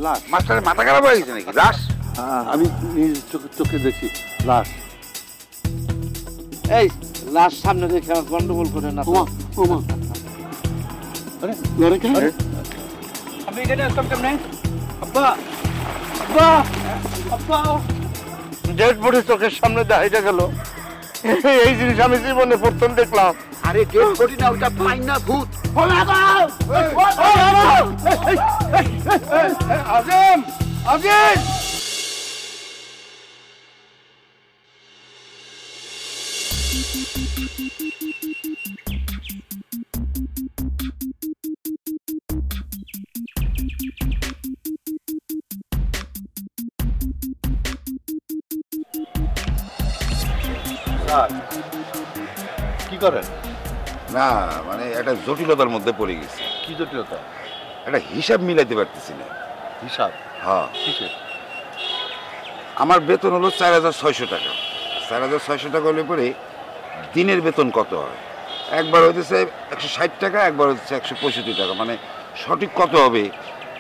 লাশ। মাস্টারের মাথা খারাপ হয়ে গেছে নাকি? লাশ? আমি নিজ চোখে দেখছি লাশ। এই লাশ সামনে রেখে গন্ডগোল করে না। লড়ে কেন? আপনি এখানে আসতাম কেমনে? আব্বা আব্বা আব্বা ডেড বডি চোখের সামনে দাঁড়িয়ে গেল। এই জিনিস আমি জীবনে প্রথম দেখলাম। আরে ডেড বডি না, ওটা পাইনা ভূত। আজিম আজিম কি করেন? না মানে একটা জটিলতার মধ্যে পড়ে গেছি। কি জটিলতা? একটা হিসাব মিলাইতে পারতেছি না। হিসাব? হ্যাঁ, কিসের? আমার বেতন হলো 4600 টাকা। 4600 টাকা হলে পরে দিনের বেতন কত হয়? একবার হইতেছে 160 টাকা, একবার হচ্ছে 165 টাকা। মানে সঠিক কত হবে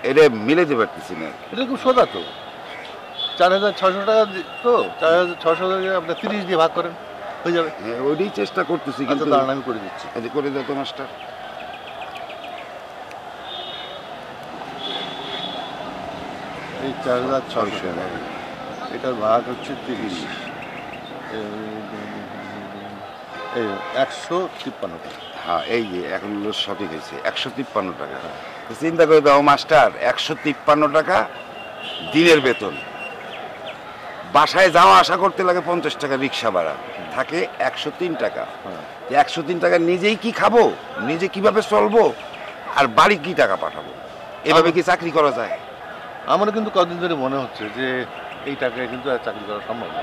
এটা মিলাইতে পারতেছি না। এটা খুব সোজা তো। 4600 টাকা তো 4600 টাকা আপনি 30 দিয়ে ভাগ করেন, হয়ে যাবে। হ্যাঁ, ওইটাই চেষ্টা করতেছি, কিন্তু দাঁড়ান আমি করে দিচ্ছি। এই যে করে দাও তো মাস্টার। এই 4600, এটার ভাগ হচ্ছে 30, এই 153 টাকা। হ্যাঁ, এই যে এখন হলো সঠিক হয়েছে 153 টাকা। তো চিন্তা করে দাও মাস্টার, 153 টাকা দিনের বেতন। বাসায় যাওয়া আসা করতে লাগে 50 টাকা রিক্সা ভাড়া, থাকে 103 টাকা। 103 টাকা নিজেই কি খাবো, নিজে কিভাবে চলবো, আর বাড়ি কি টাকা পাঠাবো? এভাবে কি চাকরি করা যায়? আমারও কিন্তু কদিন ধরে মনে হচ্ছে যে এই টাকায় কিন্তু আর চাকরি করা সম্ভব না।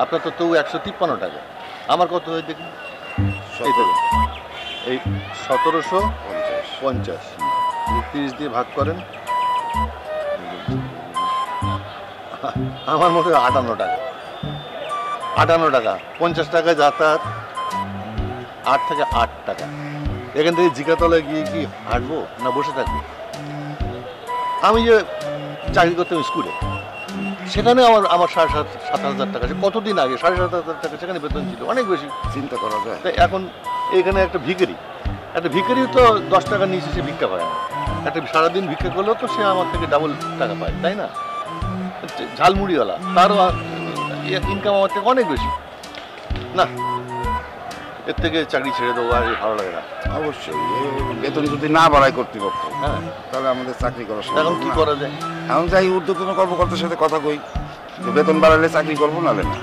আপনার তো তবু 153 টাকা, আমার কত হয় দেখুন। এই 1750, 30 দিয়ে ভাগ করেন, আমার মতে 58 টাকা। 58 টাকা, 50 টাকায় যাতায়াত, 8 থেকে 8 টাকা। এখান থেকে জিকাতলায় গিয়ে কি হাঁটবো না বসে থাকবো? আমি যে চাকরি করতাম স্কুলে, সেখানে আমার 7,500 টাকা, কতদিন আগে 7,500 টাকা সেখানে বেতন ছিল, অনেক বেশি। চিন্তা করা যায়। তাই এখন এখানে একটা ভিখারি তো 10 টাকা নিচে সে ভিক্ষা পায় না। একটা সারাদিন ভিক্ষা করলেও তো সে আমার থেকে ডাবল টাকা পায়, তাই না? ঝালমুড়িওয়ালা, তারও ইনকাম আমার থেকে অনেক বেশি। না, এর থেকে চাকরি ছেড়ে দেবো, আর ভালো লাগে না। অবশ্যই বেতন যদি না বাড়ায় কর্তৃপক্ষ, হ্যাঁ, তাহলে আমাদের চাকরি করা সম্ভব এখন কি না। করা যায়? এখন যাই ঊর্ধ্বতন কর্মকর্তার সাথে কথা কই, যে বেতন বাড়ালে চাকরি করবো, নাহলে না।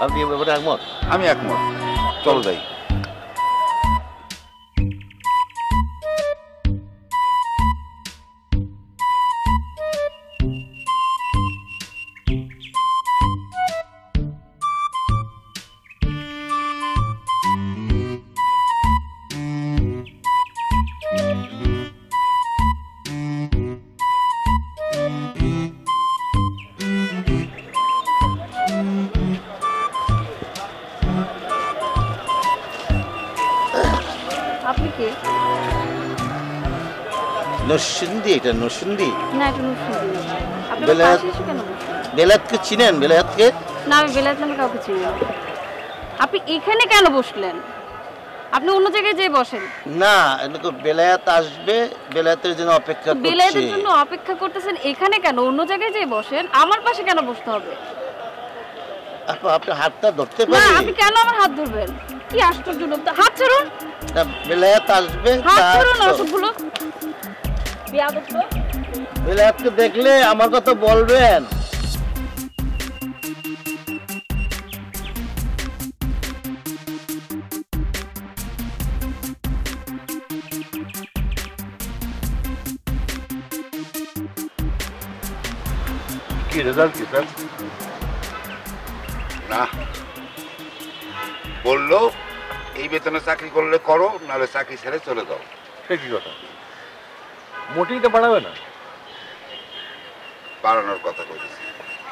আপনি এ ব্যাপারে একমত? আমি একমত, চলো যাই। আপনি কে? নরসিংদী, এটা নরসিংদী। না, এটা নরসিংদী। আপনি বেলায়েত। পাশে এসে কেন বসছেন? বেলায়েতকে চিনেন? বেলায়েতকে? না, আমি বেলায়েত নামে কাউকে চিনি না। আপনি এখানে কেন বসলেন? আপনি অন্য জায়গায় যেয়ে বসেন। না, এরকম বেলায়েত আসবে, বেলায়েতের জন্য অপেক্ষা করছি। বেলায়েতের জন্য অপেক্ষা করতেছেন এখানে কেন? অন্য জায়গায় যেয়ে বসেন। আমার পাশে কেন বসতে হবে? আপা, আপনি হাতটা ধরতে না, পারি? আপনি কেন আমার হাত ধরবেন? কি আশ্চর্য লোক! হাত ছাড়ুন। না, বেলায়েত আসবে, হাত ছাড়ুন, অসভ্য। বেয়াদব লোক। বেলায়েতকে দেখলে আমার কথা বলবেন। কি রেজাল্ট কি স্যার? না, বললো এই বেতনে চাকরি করলে করো, নাহলে চাকরি ছেড়ে চলে যাও। সে কি কথা? মোটেইটা বাড়াবে না? বাড়ানোর কথা বলতেছি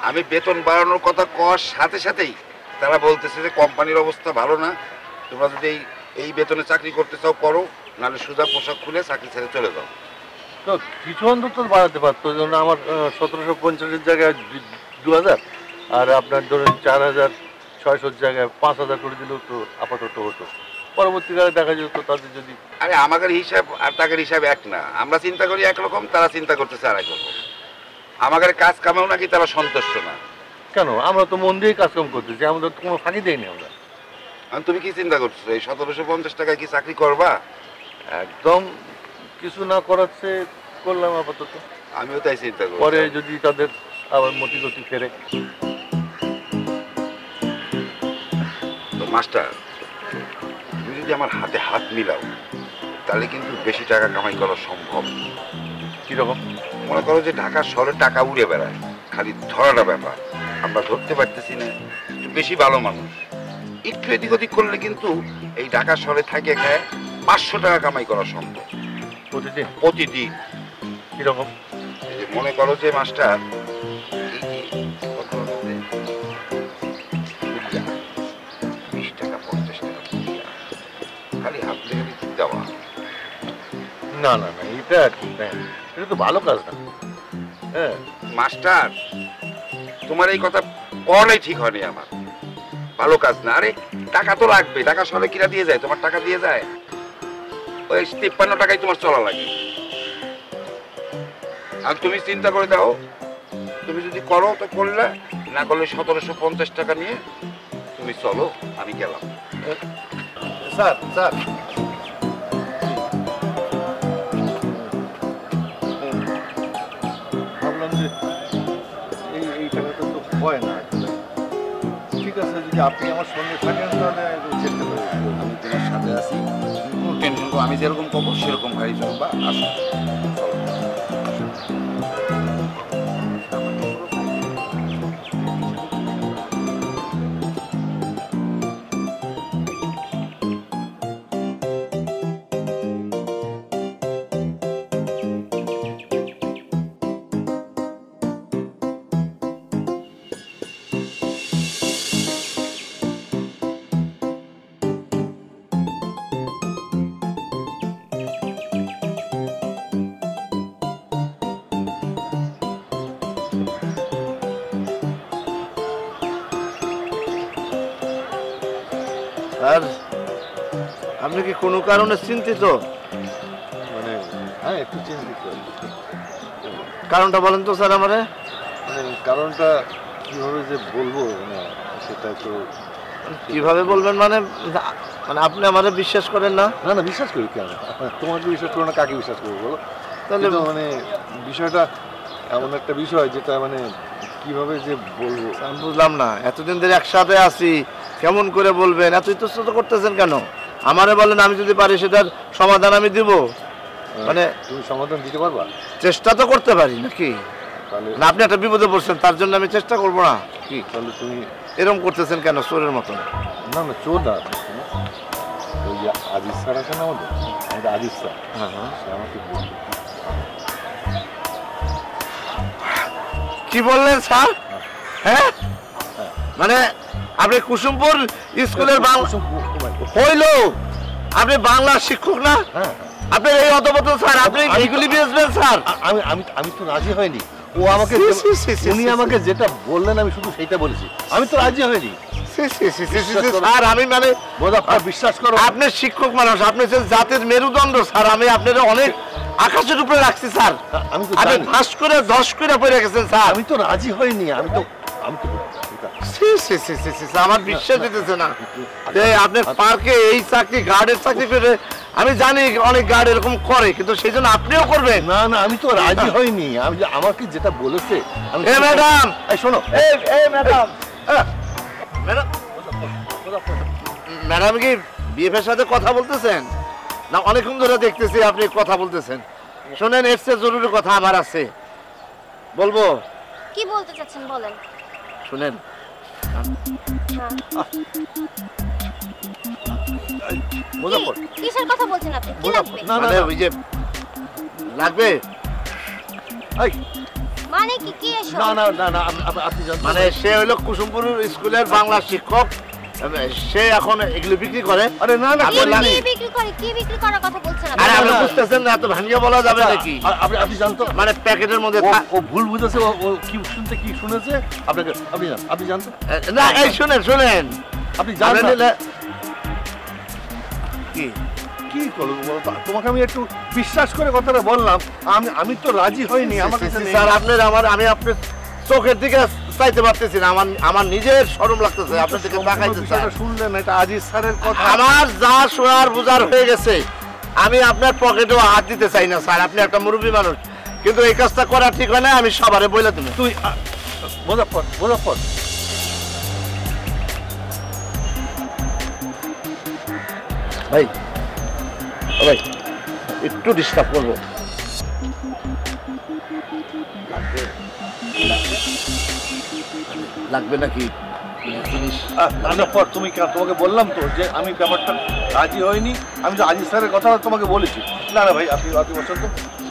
আমি। বেতন বাড়ানোর কথা কওয়ার সাথে সাথেই তারা বলতেছে যে কোম্পানির অবস্থা ভালো না, তোমরা যদি এই বেতনে চাকরি করতে চাও করো, নাহলে সোজা পোশাক খুলে চাকরি ছেড়ে চলে যাও। তো কিছু অন্তত বাড়াতে পারতো, যেমন আমার 1750-এর জায়গায় 2000, আর আপনার ধরেন 4600-র জায়গায় 5000 করে দিলেও তো আপাতত হতো। পরবর্তীকালে দেখা যেত তাদের যদি। আরে আমাদের হিসাব আর তাদের হিসাব এক না, আমরা চিন্তা করি একরকম, তারা চিন্তা করতেছে আর একরকম। আমাদের কাজ কামেও নাকি তারা সন্তুষ্ট না। কেন, আমরা তো মন দিয়েই কাজকাম করতেছি, আমাদের তো কোনো ফাঁকি দেয়নি আমরা। তুমি কি চিন্তা করছো এই 1750 টাকায় কি চাকরি করবা? একদম কিছু না করাচ্ছে করলাম আপাতত, আমিও তাই চিন্তা করি। পরে যদি তাদের আবার মতিগতি ফেরে। তো মাস্টার, তুমি যদি আমার হাতে হাত মিলাও তাহলে কিন্তু বেশি টাকা কামাই করা সম্ভব। কিরকম? মনে করো যে ঢাকা শহরে টাকা উড়ে বেড়ায়, খালি ধরাটা ব্যাপার, আমরা ধরতে পারতেছি না। একটু বেশি ভালো মানুষ একটু এদিক ওদিক করলে কিন্তু এই ঢাকা শহরে থাকে খায় 500 টাকা কামাই করা সম্ভব প্রতিদিন? প্রতিদিন। কিরকম? এই যে মনে করো যে মাস্টার, এই যে কত হচ্ছে? 20 টাকা 50 টাকা খালি হাত লেগে দেওয়া। না না না, এটা ঠিক না, এটা তো ভালো কাজ না। হ্যাঁ মাস্টার, তোমার এই কথা করাই ঠিক হয়নি আমার। ভালো কাজ না। আরে টাকা তো লাগবে, টাকা শহরে কিরা দিয়ে যায়? তোমার টাকা দিয়ে যায়? ওই 53 টাকায় তোমার চলা লাগে। আর তুমি চিন্তা করে দাও, তুমি যদি করো তো করলে, না করলে 1750 টাকা নিয়ে তুমি চলো, আমি গেলাম। স্যার, স্যার ভাবলাম যে এই টাকাটা তো হয় না। ঠিক আছে, যদি আপনি আমার সঙ্গে থাকেন তাহলে চেষ্টা করব। আমি তোমার সাথে আছি, তুমি কোনো টেনশন করো, আমি যেরকম করবো সেরকম গাড়ি চলবা। আসো আর আপনি কি কোনো কারণে চিন্তিত? মানে হ্যাঁ, একটু চিন্তিত। কারণটা বলেন তো স্যার আমারে। মানে কারণটা কিভাবে যে বলবো, মানে সেটা তো কিভাবে বলবেন মানে? মানে আপনি আমারে বিশ্বাস করেন না? না না, বিশ্বাস করি কেন? তোমাকে বিশ্বাস করো না, কাকে বিশ্বাস করবো বলো? তাহলে তাহলে মানে বিষয়টা এমন একটা বিষয় যেটা মানে কিভাবে যে বলবো আমি বুঝলাম না। এতদিন ধরে একসাথে আছি, কেমন করে বলবেন? এত ইতস্তত করতেছেন কেন? আমারে বলেন, আমি যদি পারি সেটার সমাধান আমি দিব। মানে তুমি সমাধান দিতে পারবা? চেষ্টা তো করতে পারি নাকি? তাহলে না, আপনি একটা বিপদে পড়ছেন, তার জন্য আমি চেষ্টা করবো না? কি তাহলে তুমি এরকম করতেছেন কেন চোরের মতন? না না, চোর না। ওই যে আজিজ স্যার আছে না, আমাদের আজিজ স্যার, হ্যাঁ হ্যাঁ, সে আমাকে বললো। কি বললেন স্যার? হ্যাঁ, মানে আপনি কুসুমপুর স্কুলের হইলো, আপনি বাংলা শিক্ষক না? হ্যাঁ, আপনি এই অতবত স্যার, আপনি এইগুলি বেচবেন স্যার? আমি আমি আমি তো রাজি হয়নি। ও আমাকে, উনি আমাকে যেটা বললেন আমি শুধু সেইটা বলেছি, আমি তো রাজি হয়নি। স্যার আমি মানে বিশ্বাস করো, আপনি শিক্ষক মানুষ, আপনি যে জাতির মেরুদণ্ড স্যার, আমি আপনার অনেক আকাশের উপরে রাখছি স্যার। আমি তো আপনি জানি। ফাঁস করে 10 করে পড়ে গেছেন স্যার। আমি তো রাজি হয়নি। আমি তো আমার বিশ্বাস দিতেছে না যে আপনি পার্কে এই চাকরি, গার্ডের চাকরি করে, আমি জানি অনেক গার্ড এরকম করে, কিন্তু সেই জন্য আপনিও করবেন? না না, আমি তো রাজি হয়নি। আমি আমাকে যেটা বলেছে আমি। এ ম্যাডাম, এই শোনো, ম্যাডাম, ম্যাডাম, ম্যাডাম কি বিএফের সাথে কথা বলতেছেন না? অনেকক্ষণ ধরে দেখতেছি আপনি কথা বলতেছেন। শোনেন, এর চেয়ে জরুরি কথা আমার আছে, বলবো। কি বলতে চাচ্ছেন বলেন। শুনেন, কিসের কথা বলছেন আপনি? কি লাগবে? মানে ওই যে লাগবে, মানে কি কি এসব? না না না না, আপনি জানেন মানে সে হইলো কুসুমপুর স্কুলের বাংলা শিক্ষক, সে এখন এগুলো বিক্রি করে। আরে না না, কি বিক্রি করে? কি বিক্রি করার কথা বলছেন আপনি? আরে আপনি বুঝতেছেন না, এত ভাঙিয়ে বলা যাবে নাকি? আপনি জানতো মানে প্যাকেটের মধ্যে ও ভুল বুঝেছে, ও কি শুনতে কি শুনেছে আপনাকে, আপনি জানতো না। এই শুনেন শুনেন, আপনি জানেন কি কি করবো বলতো? তোমাকে আমি একটু বিশ্বাস করে কথাটা বললাম, আমি তো রাজি হইনি। আমার কাছে স্যার আপনার আমি আপনার চোখের দিকে চাইতে পারতেছি না, আমার নিজের শরম লাগতেছে আপনার দিকে তাকাইতে। শুনলেন এটা আজিজ স্যারের কথা? আমার যা শোনার বুঝার হয়ে গেছে, আমি আপনার পকেটেও হাত দিতে চাই না স্যার। আপনি একটা মুরব্বী মানুষ, কিন্তু এই কাজটা করা ঠিক হয় না, আমি সবারে বলে তুমি। তুই মুজাফফর ভাই ভাই একটু ডিস্টার্ব করবো। লাগবে নাকি জিনিস? মুজাফফর তুমি কেন? তোমাকে বললাম তো যে আমি ব্যাপারটা রাজি হইনি, আমি তো আজিজ স্যারের কথা তোমাকে বলেছি। না না ভাই, আপনি বলছেন তো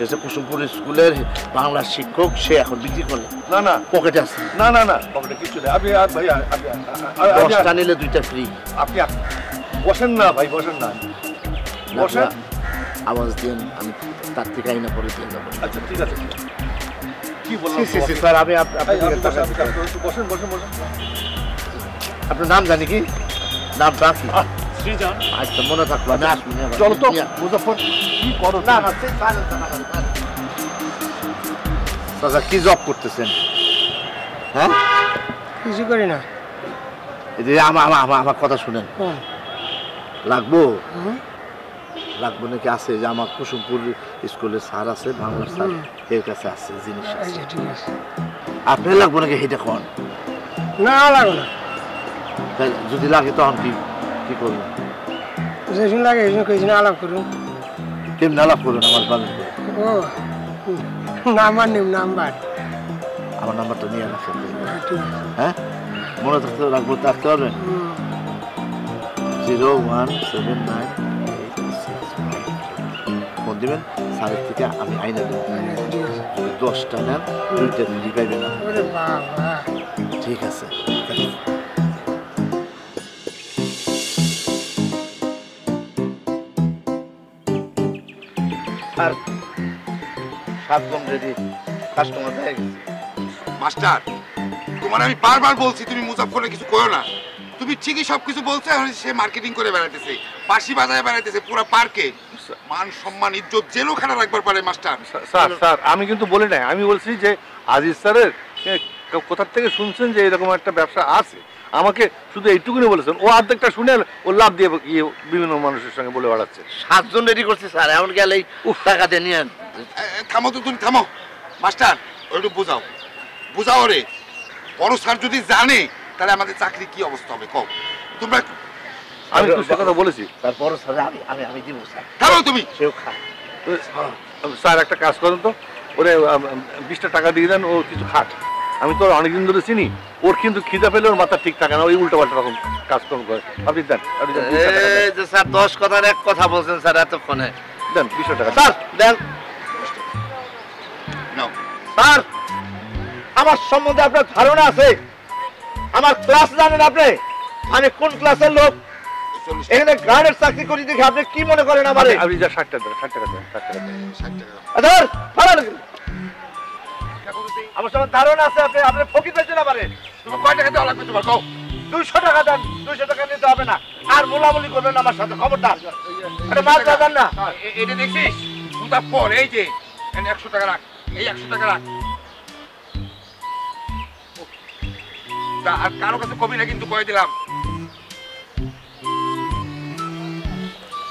সে কুসুমপুর স্কুলের বাংলা শিক্ষক, সে এখন বিক্রি করে। না না পকেটে আছে। না না না, পকেটে কিছু নেই। আপনি ভাই দশটা নিলে 2টা ফ্রি। আপনি বসেন না ভাই, বসেন না, বসেন। আওয়াজ দিন, আমি তার থেকে আইনা পরে দিয়ে যাবো। আচ্ছা ঠিক আছে, কি বললাম স্যার আমি বসেন বসেন বসেন। আপনার নাম জানি কি? নাম কি? আচ্ছা মনে থাকলো, আমি আসবো। চলো তো মুজাফফর, কি করো? না না দাদা, কি জব করতেছেন? হ্যাঁ কিছু করি না। আমার কথা শুনেন। লাগবো লাগবো নাকি? আছে যে আমার কুসুমপুর স্কুলের স্যার আছে, বাংলার স্যার, এর কাছে আছে জিনিস। ঠিক আছে, আপনার লাগবো নাকি সেটা কোন? না লাগো না। যদি লাগে তখন কি করবেন? যেদিন লাগে সেদিন আলাপ করুন। কেমন আলাপ করুন? আমার পাবেন? ও নাম্বার নিম, নাম্বার আমার নাম্বারটা নিয়ে রাখেন। ঠিক আছে। হ্যাঁ মনে থাকতে রাখবো, থাকতে পারবেন? 01798 ফোন দিবেন, স্যারের থেকে আমি আইনা দেবো। 10টা নেন, 2টা ফ্রি পাইবেন। ঠিক আছে। আর 7 জন রেডি, কাস্টমার হয়ে গেছে। মাস্টার, তোমার আমি বারবার বলছি তুমি মুজাফফরের কিছু করো না। তুমি ঠিকই সবকিছু বলছো, এখন সে মার্কেটিং করে বেড়াইতেছে, বাঁশি বাজায় বেড়াইতেছে পুরো পার্কে। মান সম্মান ইজ্জত জেলখানা রাখবার পারে মাস্টার। স্যার আমি কিন্তু বলি নাই, আমি বলছি যে আজিজ স্যারের কোথার থেকে শুনছেন যে এরকম একটা ব্যবসা আছে, আমাকে শুধু এইটুকুনি বলেছেন। ও অর্ধেকটা শুনে ও লাভ দিয়ে বিভিন্ন মানুষের সঙ্গে বলে বেড়াচ্ছে। 7 জন রেডি করছি স্যার, এমন গেলেই টাকা দিয়ে নিয়ে। থামো তো, তুমি থামো। মাস্টার ওইটু বুঝাও রে। বড় স্যার যদি জানে তাহলে আমাদের চাকরি কি অবস্থা হবে কও তোমরা। আমি তো সে কথা বলেছি। তারপর স্যার আমি দিব স্যার। থামো তুমি। সেও খায়। স্যার একটা কাজ করেন তো, ওরে 20টা টাকা দিয়ে দেন, ও কিছু খাট। আমি তো অনেকদিন ধরে চিনি, ওর কিন্তু খিদা পেলে ওর মাথা ঠিক থাকে না, ওই উল্টো পাল্টা রকম কাজকর্ম করে। আপনি দেন, স্যার 10 কথার এক কথা বলছেন স্যার এতক্ষণে। দেন 20 টাকা স্যার দেন। স্যার আমার সম্বন্ধে আপনার ধারণা আছে? আমার ক্লাস জানেন আপনি? আমি কোন ক্লাসের লোক? এখানে গার্ডের চাকরি করি দেখে আপনি কি মনে করেন আমারে? আপনি যা 60 টাকা দেন, 60 টাকা দেন, 60 টাকা দেন, 60 টাকা। স্যার ভালো লাগে। আমার সব ধারণা আছে, আপনি ফকির পেয়েছেন আমারে। তুমি কয় টাকা দেওয়া লাগবে তোমার কও? 200 টাকা দেন। 200 টাকা নিতে হবে না, আর মোলামুলি করবেন আমার সাথে, খবরদার। এটা মাছ দেন না। এটা দেখছিস মুজাফফর, এই যে 100 টাকা রাখ, এই 100 টাকা রাখ। আর কারো কাছে কবি না কিন্তু কয়ে দিলাম।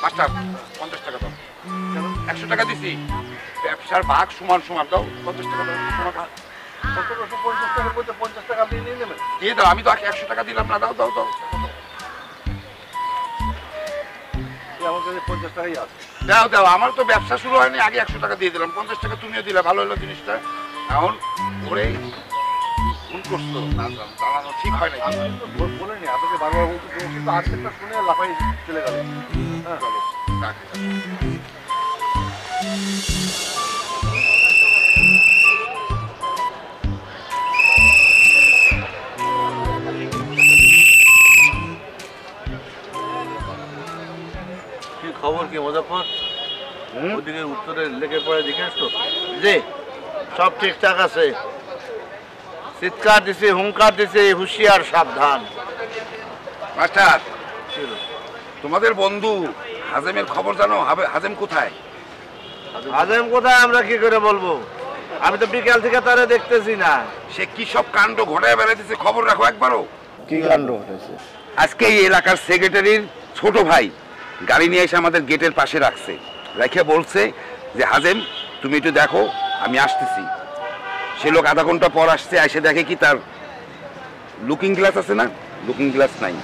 মাস্টার 50 টাকা দাও। 100 টাকা দিছি, ব্যবসার ভাগ সমান সমান দাও। 50 টাকা দাও, সমান ভাগ। 50 টাকা আপনি নিয়ে নেবেন। দিয়ে দাও, আমি তো 100 টাকা দিলাম না। দাও দাও দাও আমার কাছে 50 টাকাই আছে। দাও দাও, আমার তো ব্যবসা শুরু হয়নি, আগে 100 টাকা দিয়ে দিলাম। 50 টাকা তুমিও দিলে, ভালো হলো জিনিসটা। এখন ওরে ফোন করছো না, চালানো ঠিক হয় না। বলেনি আপনাকে বারবার বলতে, কিন্তু আজকেরটা শুনে লাফাই চলে গেল। হ্যাঁ রাখ। ওদিকে উত্তরে লেগে পড়ে দেখে আসতো। জি সব ঠিকঠাক আছে। চিৎকার দিছে, হুঙ্কার দিছে, হুঁশিয়ার সাবধান। মাস্টার, তোমাদের বন্ধু হাজেমের খবর জানো? হাজেম কোথায়? হাজেম কোথায় আমরা কি করে বলবো? আমি তো বিকাল থেকে তারে দেখতেছি না। সে কি সব কাণ্ড ঘটায় বেড়াইতেছে, খবর রাখো একবারও। কি কাণ্ড ঘটেছে? আজকে এই এলাকার সেক্রেটারির ছোট ভাই গাড়ি নিয়ে এসে আমাদের গেটের পাশে রাখছে, রেখে বলছে যে হাজেম তুমি একটু দেখো, আমি আসতেছি। সে লোক আধা ঘন্টা পর আসছে, এসে দেখে কি তার লুকিং গ্লাস আছে না, লুকিং গ্লাস নাই।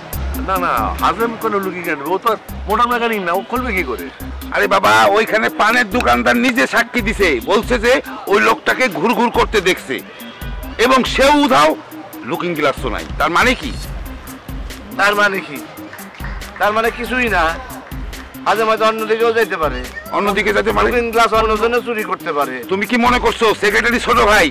না না, হাজেম কোনো লুকিং গ্লাস, ও তো মোটা মেকানিক না, ও খুলবে কি করে? আরে বাবা, ওইখানে পানের দোকানদার নিজে সাক্ষী দিছে, বলছে যে ওই লোকটাকে ঘুরঘুর করতে দেখছে এবং সেও উধাও, লুকিং গ্লাসও নাই। তার মানে কি? তার মানে কি? তার মানে কিছুই না। হাজেম হয়তো অন্যদিকেও যেতে পারে। অন্যদিকে যেতে পারে? লুকিং গ্লাস অন্যজন্য চুরি করতে পারে। তুমি কি মনে করছো সেক্রেটারি ছোট ভাই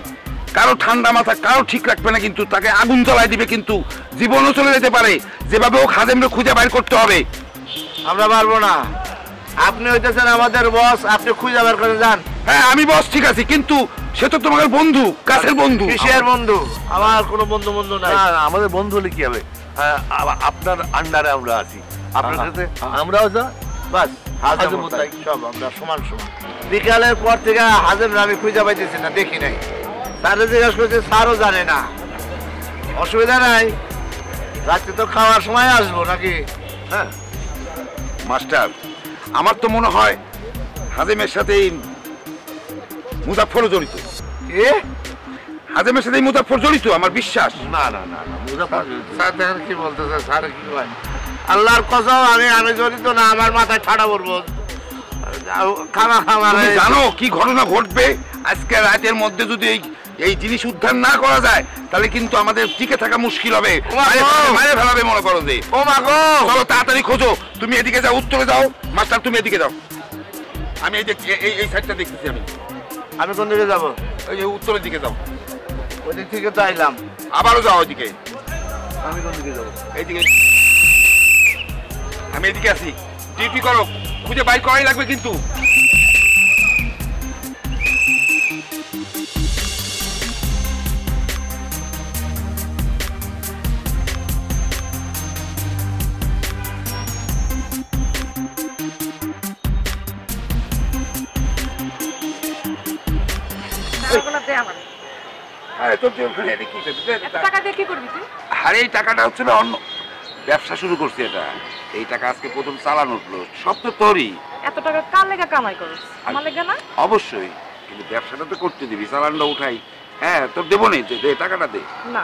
কারো ঠান্ডা মাথা, কারো ঠিক রাখবে না, কিন্তু তাকে আগুন জ্বালায় দিবে, কিন্তু জীবনও চলে যেতে পারে। যেভাবে ও হাজেমরে খুঁজে বাইর করতে হবে। আমরা পারবো না। আপনি হইতেছেন আমাদের বস, আপনি খুঁজে বের করে যান। হ্যাঁ আমি বস, ঠিক আছে, কিন্তু সে তো তোমার বন্ধু, কাছের বন্ধু। কিসের বন্ধু? আমার কোনো বন্ধু বন্ধু নাই। না, আমাদের বন্ধু হলে কি হবে? আপনার আন্ডারে আমরা আছি, আপনার সাথে আমরাও যা, বাস হাজেম তাই, সব আমরা সমান সমান। বিকালের পর থেকে হাজেম আমি খুঁজে পাইতেছি না, দেখি নাই। স্যারে জিজ্ঞাসা করছে, স্যারও জানে না। অসুবিধা নাই, রাত্রে তো খাওয়ার সময় আসবো নাকি? হ্যাঁ মাস্টার, আমার তো মনে হয় হাজেমের সাথে মুজাফফরও জড়িত। এ হাজেমের সাথে মুজাফফর জড়িত, আমার বিশ্বাস। না না না না, মুজাফফর স্যার দেখেন কি বলতেছে, স্যার কি হয়? আল্লাহর কসম আমি জড়িত না, আমার মাথায় ঠাড়া পড়বো। খানা খাবার তুমি জানো কি ঘটনা ঘটবে আজকে রাতের মধ্যে? যদি এই জিনিস উদ্ধার না করা যায় তাহলে কিন্তু আমাদের টিকে থাকা মুশকিল হবে। মারে ফেলাবে মনে করো যে। ও মা গো, চলো তাড়াতাড়ি খোঁজো। তুমি এদিকে যাও, উত্তরে যাও। মাস্টার তুমি এদিকে যাও, আমি এই সাইডটা দেখতেছি। আমি কোন দিকে যাবো? এই যে উত্তরের দিকে যাও। ওই দিক থেকে তো আইলাম। আবারও যাও ওইদিকে। আমি কোন দিকে যাবো? এইদিকে। আমি এদিকে আছি, ডিউটি করো, খুঁজে বাইর করাই লাগবে কিন্তু। আরে এই টাকাটা হচ্ছে না, অন্য ব্যবসা শুরু করছি, এটা এই টাকা আজকে প্রথম চালান উঠলো, সব তো তোরই। এত টাকা কার লেগা কামাই করছ? আমার লেগা না? অবশ্যই, কিন্তু ব্যবসাটা তো করতে দিবি, চালানটা উঠাই। হ্যাঁ তোর দেবো নি, দে টাকাটা দে। না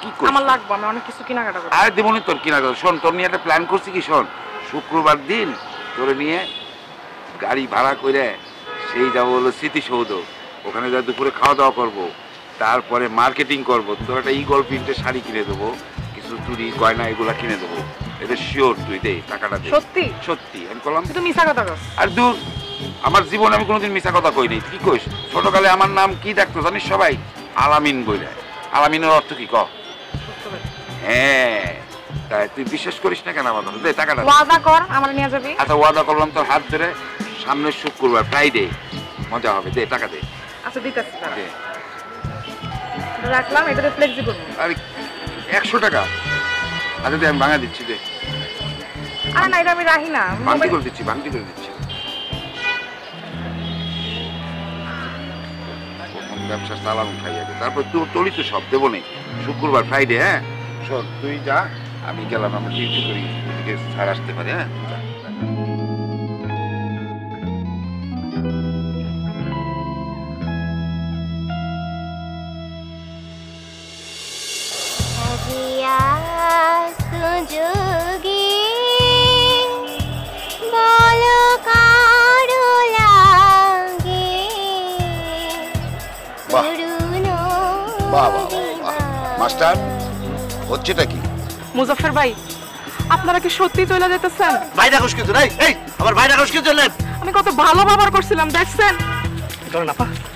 কি করছিস? আমার লাগবে, আমি অনেক কিছু কেনাকাটা করব। আরে দেবো নি তোর কেনাকাটা। শোন, তোর নিয়ে একটা প্ল্যান করছি কি, শোন, শুক্রবার দিন তোরে নিয়ে গাড়ি ভাড়া করে সেই যাবো হলো স্মৃতিসৌধ। ওখানে যা দুপুরে খাওয়া দাওয়া করবো, তারপরে মার্কেটিং করবো। তোর একটা ইগল প্রিন্টের শাড়ি কিনে দেবো, কিছু চুড়ি গয়না এগুলা কিনে দেবো। এটা শিওর, তুই দে টাকাটা দে। সত্যি সত্যি আমি করলাম। তুই মিছা কথা কস। আর দূর, আমার জীবনে আমি কোনোদিন মিছা কথা কই নাই। কি কইস? ছোটকালে আমার নাম কি ডাকতো জানিস সবাই? আলামিন বইলে। আলামিনের অর্থ কি ক? হ্যাঁ, তাই তুই বিশ্বাস করিস না কেন আমার কথা? দে টাকাটা। ওয়াদা কর আমার নিয়ে যাবি। আচ্ছা ওয়াদা করলাম, তোর হাত ধরে। সামনের শুক্রবার, ফ্রাইডে মজা হবে। দে টাকা দে। আচ্ছা দিতাছি, দে। রাখলাম, এটাতে ফ্লেক্সিবল। আরে 100 টাকা। আচ্ছা দে, আমি ভাঙা দিচ্ছি, দে। আরে না, এটা আমি রাখি না। ভাঙতি করে দিচ্ছি, ভাঙতি করে দিচ্ছি। প্রথম ব্যবসা চালান উঠাই আগে, তারপর তোরই তো সব দেবো নেই। শুক্রবার, ফ্রাইডে। হ্যাঁ শোন, তুই যা, আমি গেলাম, আমরা ডিউটি করি, এদিকে স্যার আসতে পারে। হ্যাঁ যা। মাস্টার, হচ্ছেটা কি? মুজাফফর ভাই, আপনারা কি সত্যি চলে যেতেছেন? ভাইরা খুশ কিছু নাই। এই আমার ভাইরা খুশ কিছু চলেন। আমি কত ভালো ব্যবহার করছিলাম দেখছেন?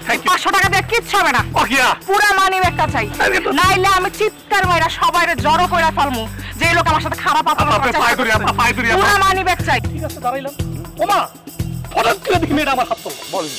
500 টাকা দিয়ে কিচ্ছু হবে না। পুরা মানি ব্যাগটা চাই, নাইলে আমি চিৎকার মাইরা সবাইরে জড়ো কইরা ফেলমু যে লোক আমার সাথে খারাপ আচরণ করছে। পুরা মানি ব্যাগ চাই। ঠিক আছে, দাঁড়াইলাম। ওমা হঠাৎ করে দেখি মেয়েটা আমার হাত তোলো। বলেন